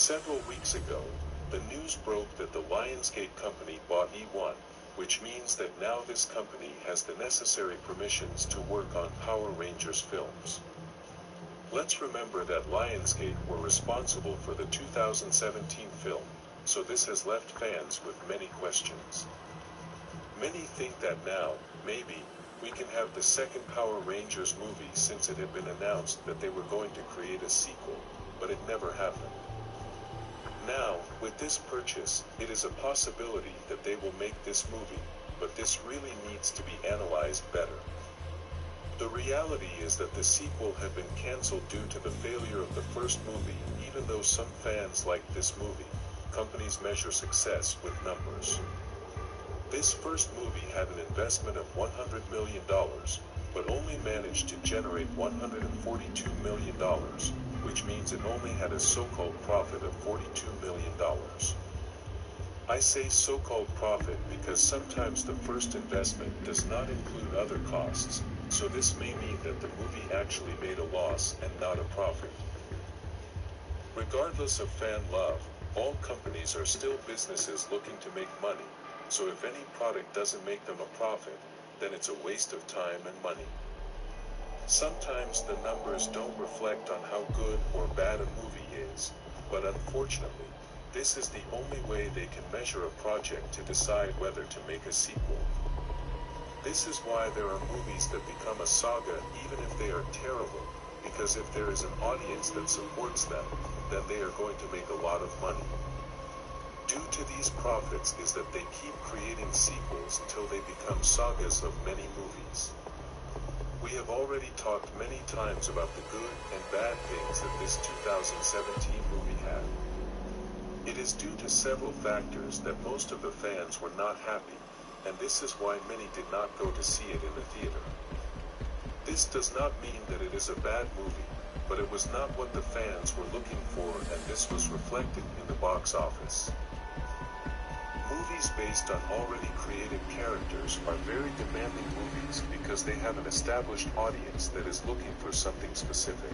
Several weeks ago, the news broke that the Lionsgate company bought E1, which means that now this company has the necessary permissions to work on Power Rangers films. Let's remember that Lionsgate were responsible for the 2017 film, so this has left fans with many questions. Many think that now, maybe, we can have the second Power Rangers movie since it had been announced that they were going to create a sequel, but it never happened. Now, with this purchase, it is a possibility that they will make this movie, but this really needs to be analyzed better. The reality is that the sequel had been cancelled due to the failure of the first movie. Even though some fans liked this movie, companies measure success with numbers. This first movie had an investment of $100 million, but only managed to generate $142 million, which means it only had a so-called profit of $42 million. I say so-called profit because sometimes the first investment does not include other costs, so this may mean that the movie actually made a loss and not a profit. Regardless of fan love, all companies are still businesses looking to make money, so if any product doesn't make them a profit, then it's a waste of time and money. Sometimes the numbers don't reflect on how good or bad a movie is, but unfortunately, this is the only way they can measure a project to decide whether to make a sequel. This is why there are movies that become a saga even if they are terrible, because if there is an audience that supports them, then they are going to make a lot of money. Due to these profits is that they keep creating sequels until they become sagas of many movies. We have already talked many times about the good and bad things that this 2017 movie had. It is due to several factors that most of the fans were not happy, and this is why many did not go to see it in the theater. This does not mean that it is a bad movie, but it was not what the fans were looking for, and this was reflected in the box office. Movies based on already created characters are very demanding movies because they have an established audience that is looking for something specific.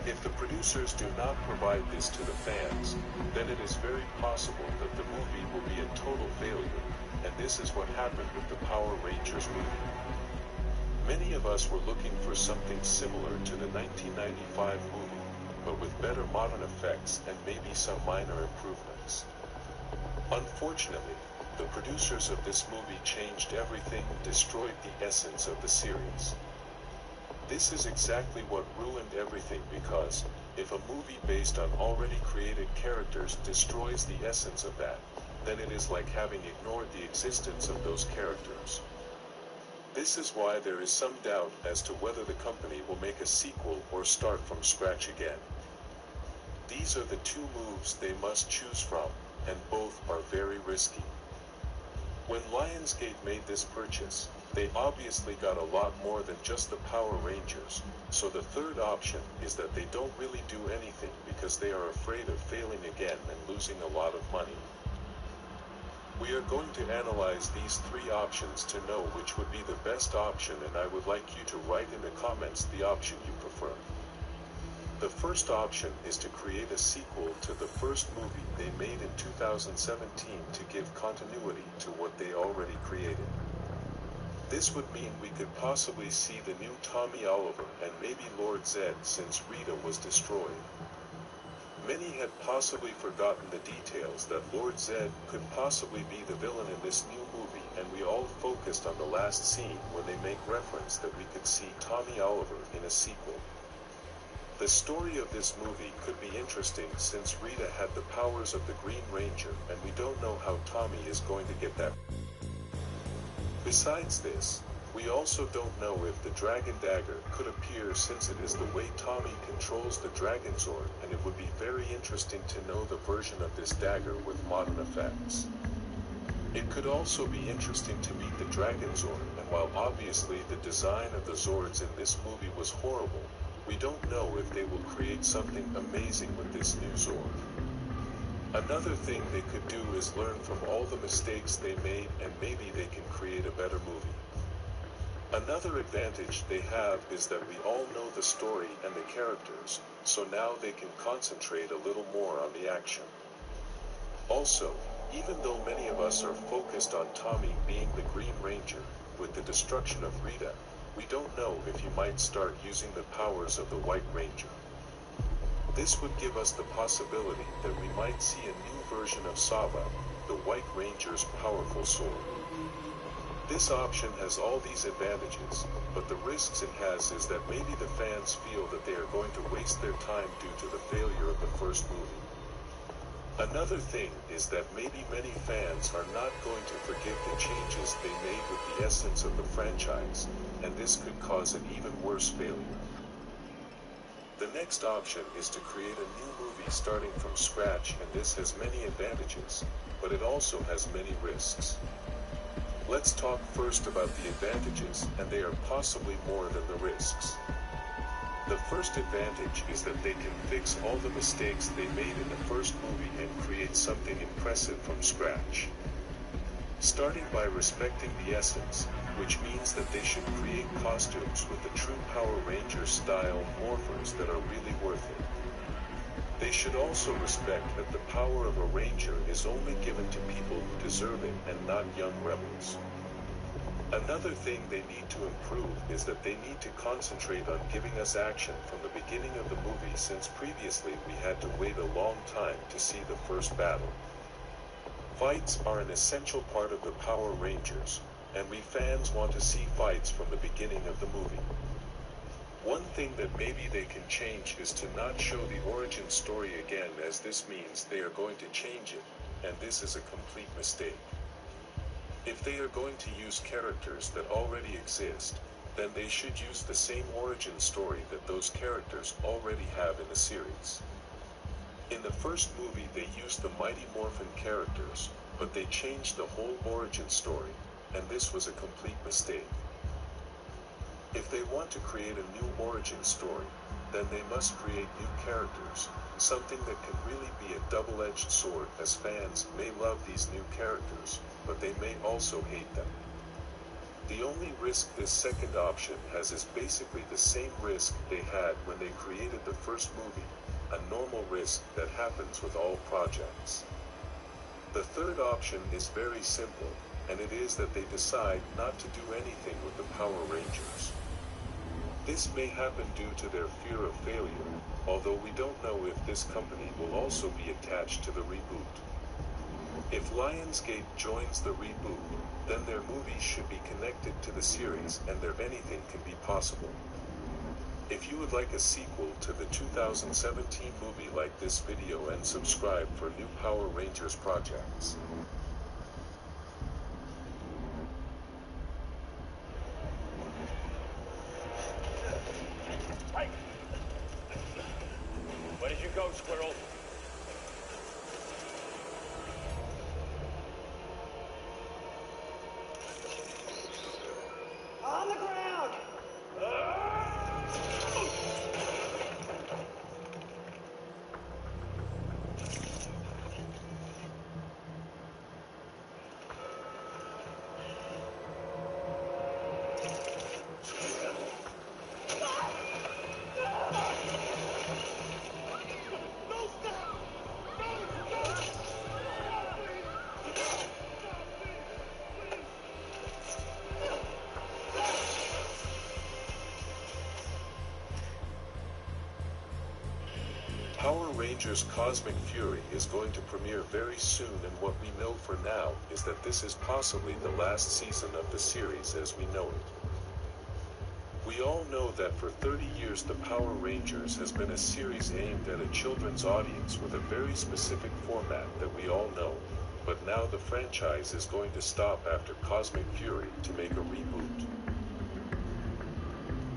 If the producers do not provide this to the fans, then it is very possible that the movie will be a total failure, and this is what happened with the Power Rangers movie. Many of us were looking for something similar to the 1995 movie, but with better modern effects and maybe some minor improvements. Unfortunately, the producers of this movie changed everything, destroyed the essence of the series. This is exactly what ruined everything because, if a movie based on already created characters destroys the essence of that, then it is like having ignored the existence of those characters. This is why there is some doubt as to whether the company will make a sequel or start from scratch again. These are the two moves they must choose from, and both are very risky. When Lionsgate made this purchase, they obviously got a lot more than just the Power Rangers, so the third option is that they don't really do anything because they are afraid of failing again and losing a lot of money. We are going to analyze these three options to know which would be the best option, and I would like you to write in the comments the option you prefer. The first option is to create a sequel to the first movie they made in 2017 to give continuity to what they already created. This would mean we could possibly see the new Tommy Oliver and maybe Lord Zed since Rita was destroyed. Many had possibly forgotten the details that Lord Zed could possibly be the villain in this new movie, and we all focused on the last scene when they make reference that we could see Tommy Oliver in a sequel. The story of this movie could be interesting since Rita had the powers of the Green Ranger, and we don't know how Tommy is going to get that. Besides this, we also don't know if the Dragon Dagger could appear since it is the way Tommy controls the Dragon Zord, and it would be very interesting to know the version of this dagger with modern effects. It could also be interesting to meet the Dragon Zord, and while obviously the design of the Zords in this movie was horrible, we don't know if they will create something amazing with this new Zord. Another thing they could do is learn from all the mistakes they made, and maybe they can create a better movie. Another advantage they have is that we all know the story and the characters, so now they can concentrate a little more on the action. Also, even though many of us are focused on Tommy being the Green Ranger, with the destruction of Rita, we don't know if he might start using the powers of the White Ranger. This would give us the possibility that we might see a new version of Sava, the White Ranger's powerful sword. This option has all these advantages, but the risks it has is that maybe the fans feel that they are going to waste their time due to the failure of the first movie. Another thing is that maybe many fans are not going to forgive the changes they made with the essence of the franchise, and this could cause an even worse failure. The next option is to create a new movie starting from scratch, and this has many advantages, but it also has many risks. Let's talk first about the advantages, and they are possibly more than the risks. The first advantage is that they can fix all the mistakes they made in the first movie and create something impressive from scratch. Starting by respecting the essence, which means that they should create costumes with the true Power Ranger style morphers that are really worth it. They should also respect that the power of a ranger is only given to people who deserve it and not young rebels. Another thing they need to improve is that they need to concentrate on giving us action from the beginning of the movie, since previously we had to wait a long time to see the first battle. Fights are an essential part of the Power Rangers, and we fans want to see fights from the beginning of the movie. One thing that maybe they can change is to not show the origin story again, as this means they are going to change it, and this is a complete mistake. If they are going to use characters that already exist, then they should use the same origin story that those characters already have in the series. In the first movie they used the Mighty Morphin characters, but they changed the whole origin story, and this was a complete mistake. If they want to create a new origin story, then they must create new characters, something that can really be a double-edged sword, as fans may love these new characters, but they may also hate them. The only risk this second option has is basically the same risk they had when they created the first movie, a normal risk that happens with all projects. The third option is very simple, and it is that they decide not to do anything with the Power Rangers. This may happen due to their fear of failure, although we don't know if this company will also be attached to the reboot. If Lionsgate joins the reboot, then their movies should be connected to the series, and there anything can be possible. If you would like a sequel to the 2017 movie, like this video and subscribe for new Power Rangers projects. Where did you go, Squirrel? On the ground! Power Rangers Cosmic Fury is going to premiere very soon, and what we know for now is that this is possibly the last season of the series as we know it. We all know that for 30 years the Power Rangers has been a series aimed at a children's audience with a very specific format that we all know, but now the franchise is going to stop after Cosmic Fury to make a reboot.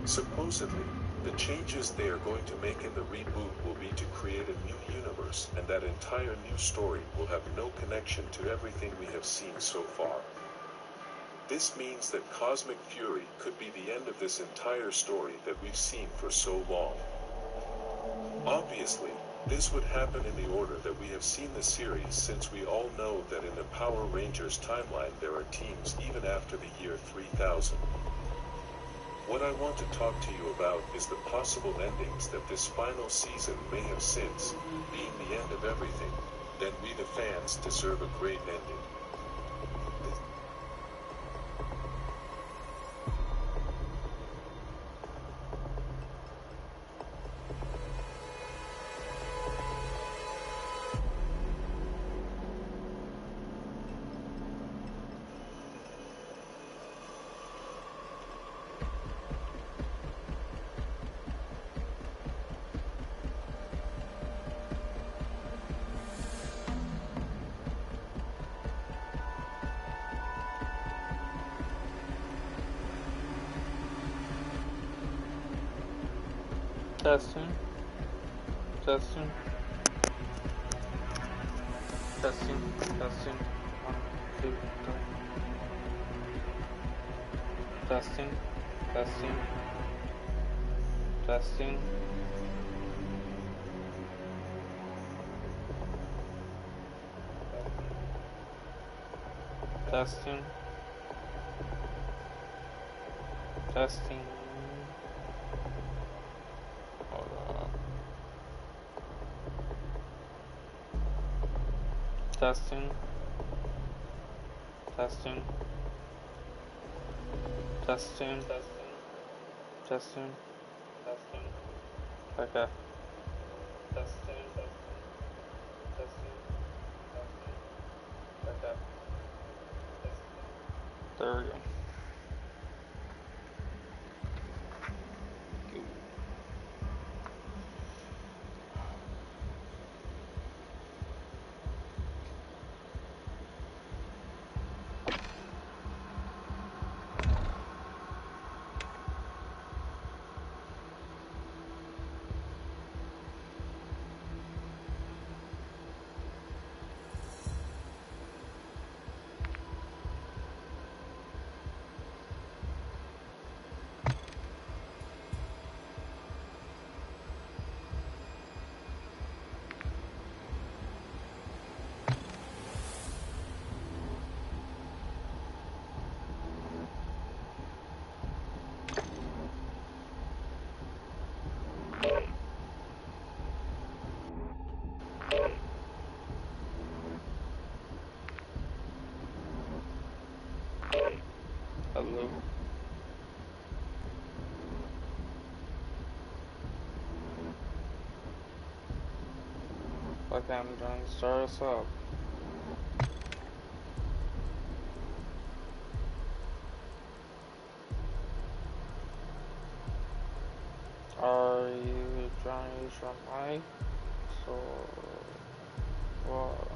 Supposedly, the changes they are going to make in the reboot will be to create a new universe, and that entire new story will have no connection to everything we have seen so far. This means that Cosmic Fury could be the end of this entire story that we've seen for so long. Obviously, this would happen in the order that we have seen the series, since we all know that in the Power Rangers timeline there are teams even after the year 3000. What I want to talk to you about is the possible endings that this final season may have since, being the end of everything, then we the fans deserve a great ending. Testing, testing, testing, testing, 1, 2, 3. Testing, testing, testing. Testing, testing. Hold on. Testing, testing, testing, testing, testing. Okay. Testing, testing, testing. Okay. There we go. Hello. Okay, I'm trying to start us up. Are you trying to use your mic? So, what?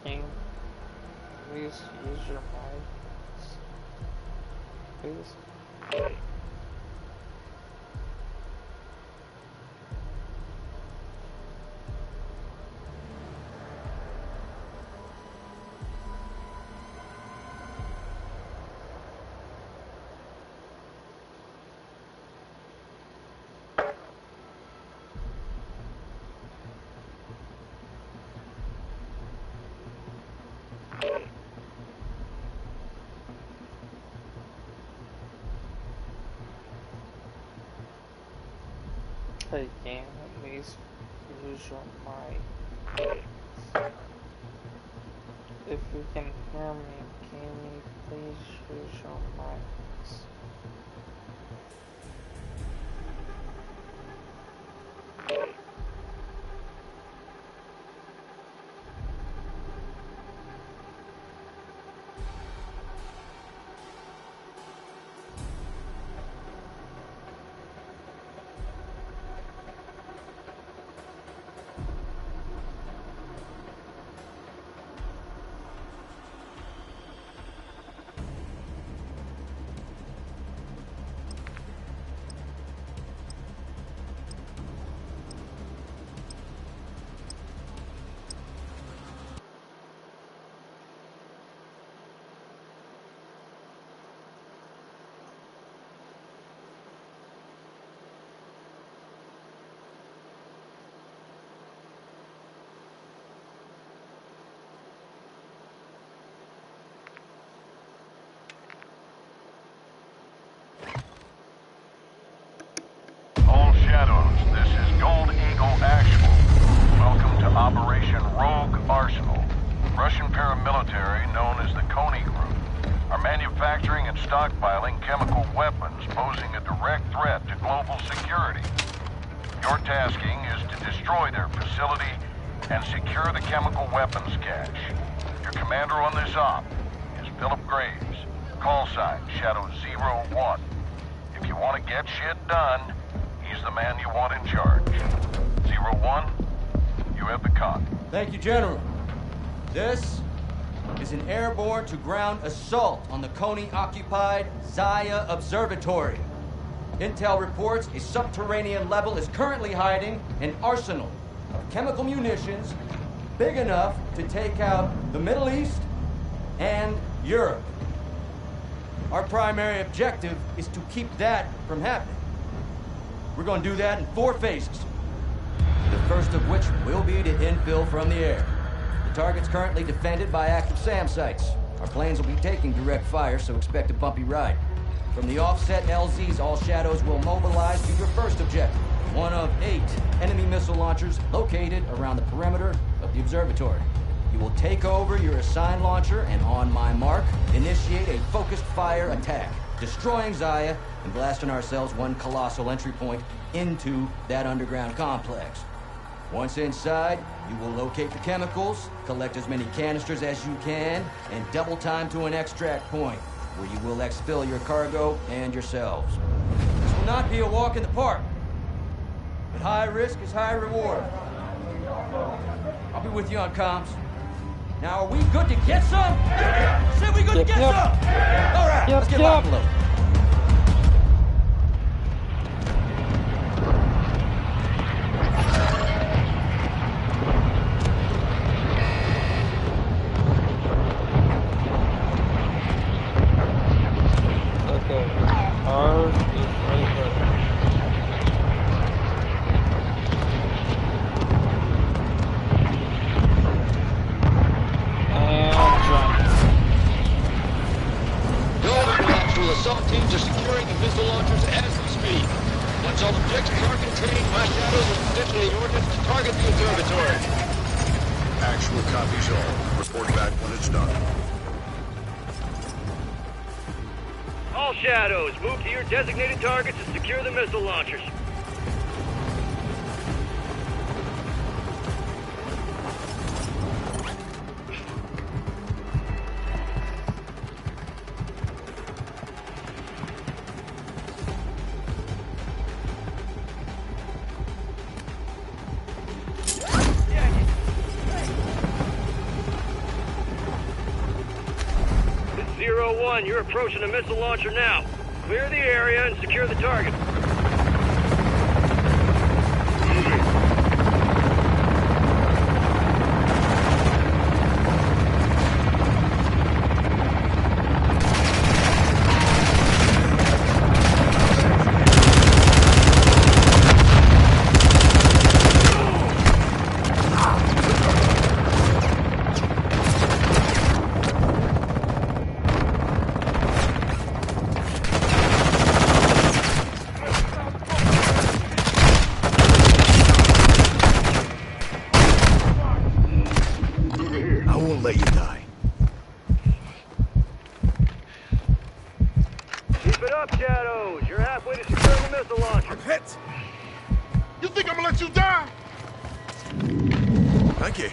Can you please use your mic? Please? Hey, can you please use your mic? If you can hear me, can you please use your mics? Shadows. This is Gold Eagle Actual. Welcome to Operation Rogue Arsenal. Russian paramilitary known as the Kony Group are manufacturing and stockpiling chemical weapons, posing a direct threat to global security. Your tasking is to destroy their facility and secure the chemical weapons cache. Your commander on this op is Philip Graves. Call sign Shadow 01. If you want to get shit done, he's the man you want in charge. 01, you have the con. Thank you, General. This is an airborne to ground assault on the Kony-occupied Zaya Observatory. Intel reports a subterranean level is currently hiding an arsenal of chemical munitions big enough to take out the Middle East and Europe. Our primary objective is to keep that from happening. We're going to do that in 4 phases. The first of which will be to infill from the air. The target's currently defended by active SAM sites. Our planes will be taking direct fire, so expect a bumpy ride. From the offset LZs, all Shadows will mobilize to your first objective. One of 8 enemy missile launchers located around the perimeter of the observatory. You will take over your assigned launcher and, on my mark, initiate a focused fire attack, destroying Zaya and blasting ourselves one colossal entry point into that underground complex. Once inside, you will locate the chemicals, collect as many canisters as you can, and double time to an extract point, where you will exfil your cargo and yourselves. This will not be a walk in the park, but high risk is high reward. I'll be with you on comms. Now, are we good to get some? Say we good to get some! All right, let's get locked and loaded. Assault teams are securing the missile launchers as we speak. Once all objectives are contained, my Shadows will position the ordnance to target the observatory. Actual copies all. Report back when it's done. All Shadows, move to your designated targets and secure the missile launchers. You're approaching a missile launcher now. Clear the area and secure the target. Let you die. Keep it up, Shadows. You're halfway to securing the missile launcher. I'm hit. You think I'm gonna let you die? Thank you.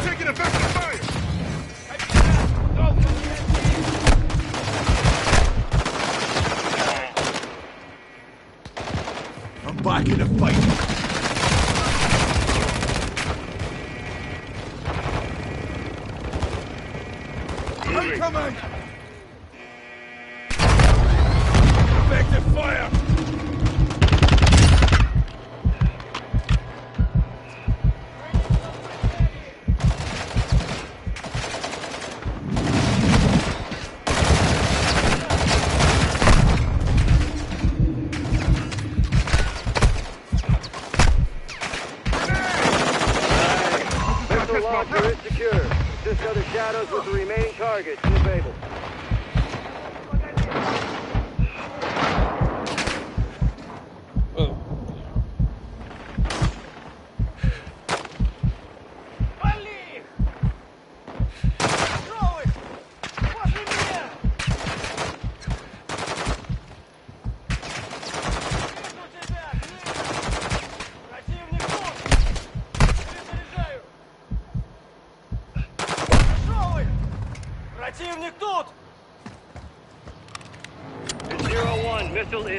Taking effective fire. I'm back in the fight. I'm coming! Effective fire! Missile launcher is secure. Assist other Shadows with the remaining targets if able.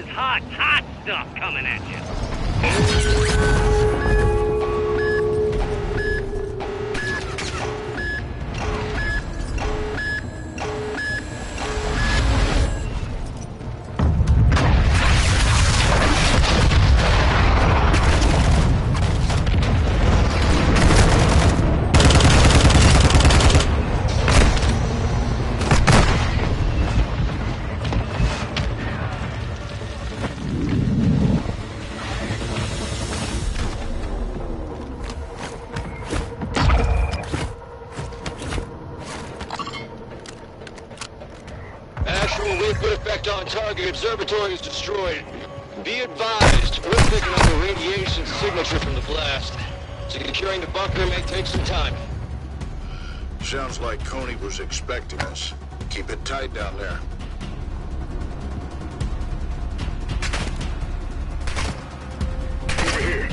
is hot, hot stuff coming at you. On target observatory is destroyed. Be advised, we're picking up a radiation signature from the blast. Securing the bunker may take some time. Sounds like Coney was expecting us. Keep it tight down there. Over here.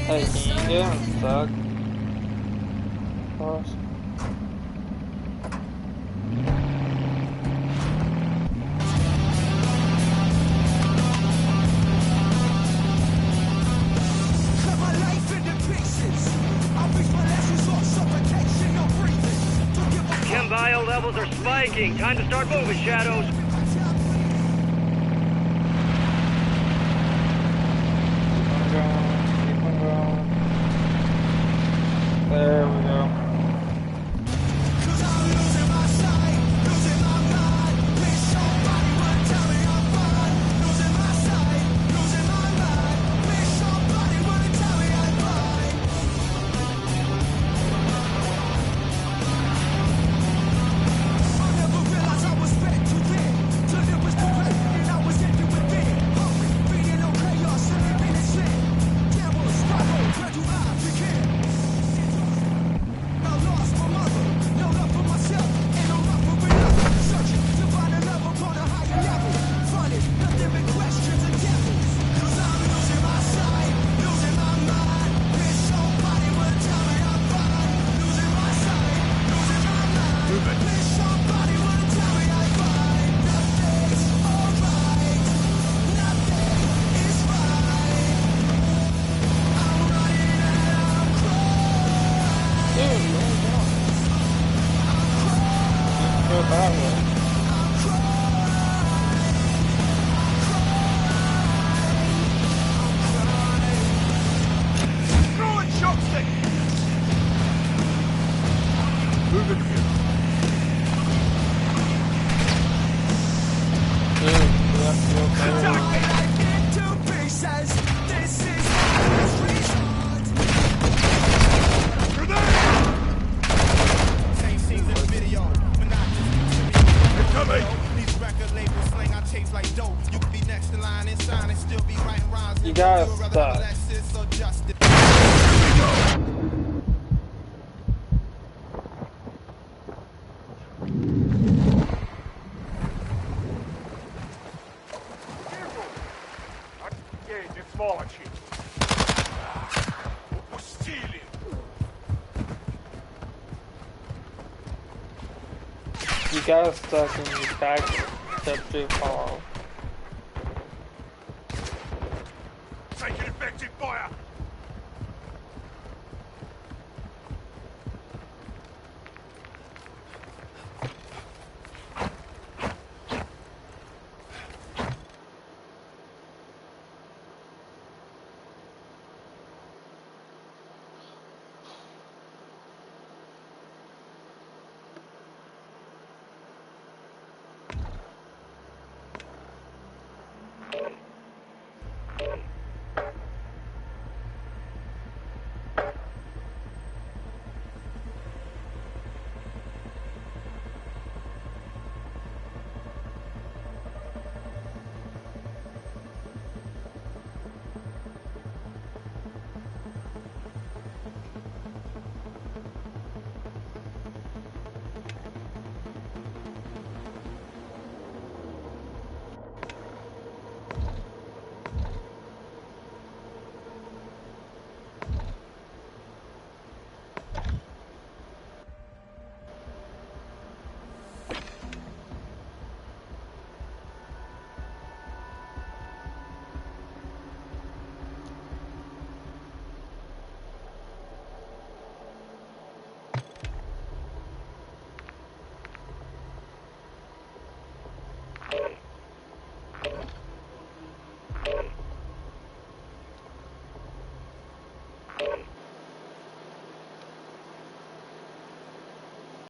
Hey, can you get unstuck? Pause. Chem bio levels are spiking. Time to start moving, Shadows. There we go. You gotta stop. You gotta stop and you back step too far. Taking effective fire!